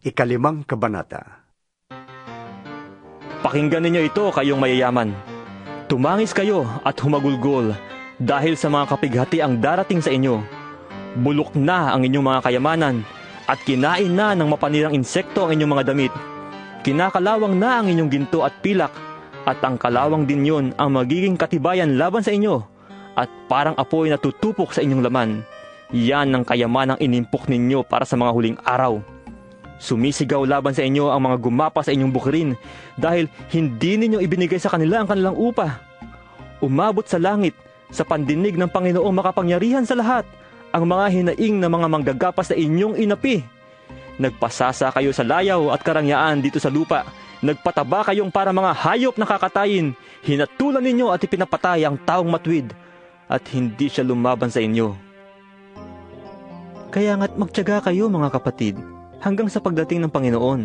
Ikalimang kabanata. Pakinggan ninyo ito, kayong mayayaman. Tumangis kayo at humagulgol dahil sa mga kapighati ang darating sa inyo. Bulok na ang inyong mga kayamanan at kinain na ng mapanirang insekto ang inyong mga damit. Kinakalawang na ang inyong ginto at pilak, at ang kalawang din yun ang magiging katibayan laban sa inyo, at parang apoy na tutupok sa inyong laman. Yan ang kayamanang inimpok ninyo para sa mga huling araw. Sumisigaw laban sa inyo ang mga gumapa sa inyong bukirin dahil hindi ninyo ibinigay sa kanila ang kanilang upa. Umabot sa langit, sa pandinig ng Panginoong makapangyarihan sa lahat, ang mga hinaing na mga manggagapas na inyong inapi. Nagpasasa kayo sa layaw at karangyaan dito sa lupa. Nagpataba kayong para mga hayop na kakatayin. Hinatulan ninyo at ipinapatay ang taong matwid, at hindi siya lumaban sa inyo. Kaya nga't magtiyaga kayo, mga kapatid, hanggang sa pagdating ng Panginoon.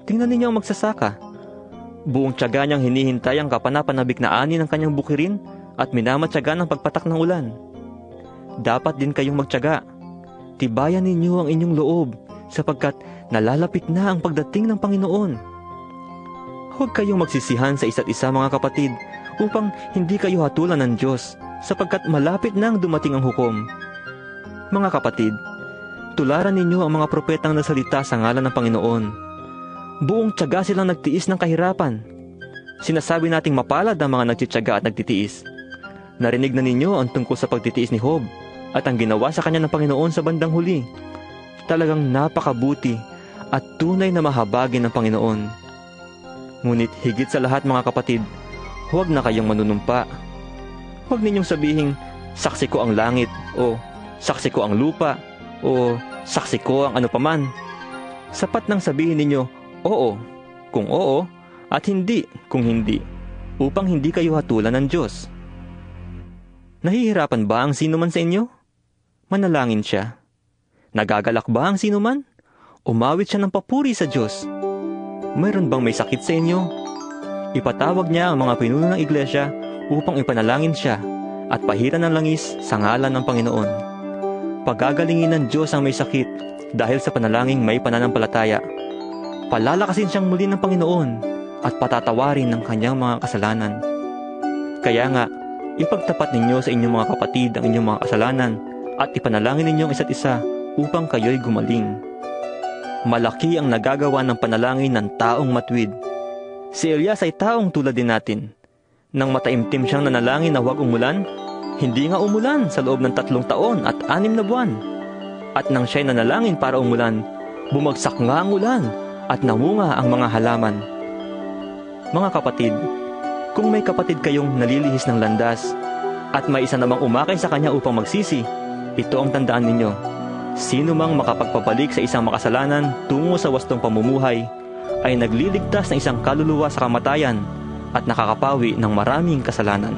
Tingnan ninyo ang magsasaka. Buong tiyaga niyang hinihintay ang kapanapanabik na ani ng kanyang bukirin at minamatyaga ng pagpatak ng ulan. Dapat din kayong magtiyaga. Tibayan ninyo ang inyong loob sapagkat nalalapit na ang pagdating ng Panginoon. Huwag kayong magsisihan sa isa't isa, mga kapatid, upang hindi kayo hatulan ng Diyos sapagkat malapit na ang dumating ang hukom. Mga kapatid, tularan ninyo ang mga propetang nasalita sa ngalan ng Panginoon. Buong tiyaga silang nagtiis ng kahirapan. Sinasabi nating mapalad ang mga nagtitiyaga at nagtitiis. Narinig na ninyo ang tungkol sa pagtitiis ni Job at ang ginawa sa kanya ng Panginoon sa bandang huli. Talagang napakabuti at tunay na mahabagin ng Panginoon. Ngunit higit sa lahat, mga kapatid, huwag na kayong manunumpa. Huwag ninyong sabihing, saksi ko ang langit, o saksi ko ang lupa, o saksi ko ang ano paman. Sapat nang sabihin ninyo, oo, kung oo, at hindi kung hindi, upang hindi kayo hatulan ng Diyos. Nahihirapan ba ang sino man sa inyo? Manalangin siya. Nagagalak ba ang sino man? Umawit siya ng papuri sa Diyos. Mayroon bang may sakit sa inyo? Ipatawag niya ang mga pinuno ng iglesia upang ipanalangin siya at pahiran ng langis sa ngalan ng Panginoon. Pagagalingin ng Diyos ang may sakit dahil sa panalangin may pananampalataya. Palalakasin siyang muli ng Panginoon at patatawarin ng kanyang mga kasalanan. Kaya nga, ipagtapat ninyo sa inyong mga kapatid ang inyong mga kasalanan at ipanalangin ninyo ang isa't isa upang kayo'y gumaling. Malaki ang nagagawa ng panalangin ng taong matwid. Si Elias ay taong tulad din natin. Nang mataimtim siyang nanalangin na huwag umulan, hindi nga umulan sa loob ng 3 taon at 6 na buwan. At nang siya'y nanalangin para umulan, bumagsak nga ang ulan at namunga ang mga halaman. Mga kapatid, kung may kapatid kayong nalilihis ng landas at may isa namang umakay sa kanya upang magsisi, ito ang tandaan ninyo. Sino mang makapagpabalik sa isang makasalanan tungo sa wastong pamumuhay ay nagliligtas ng isang kaluluwa sa kamatayan at nakakapawi ng maraming kasalanan.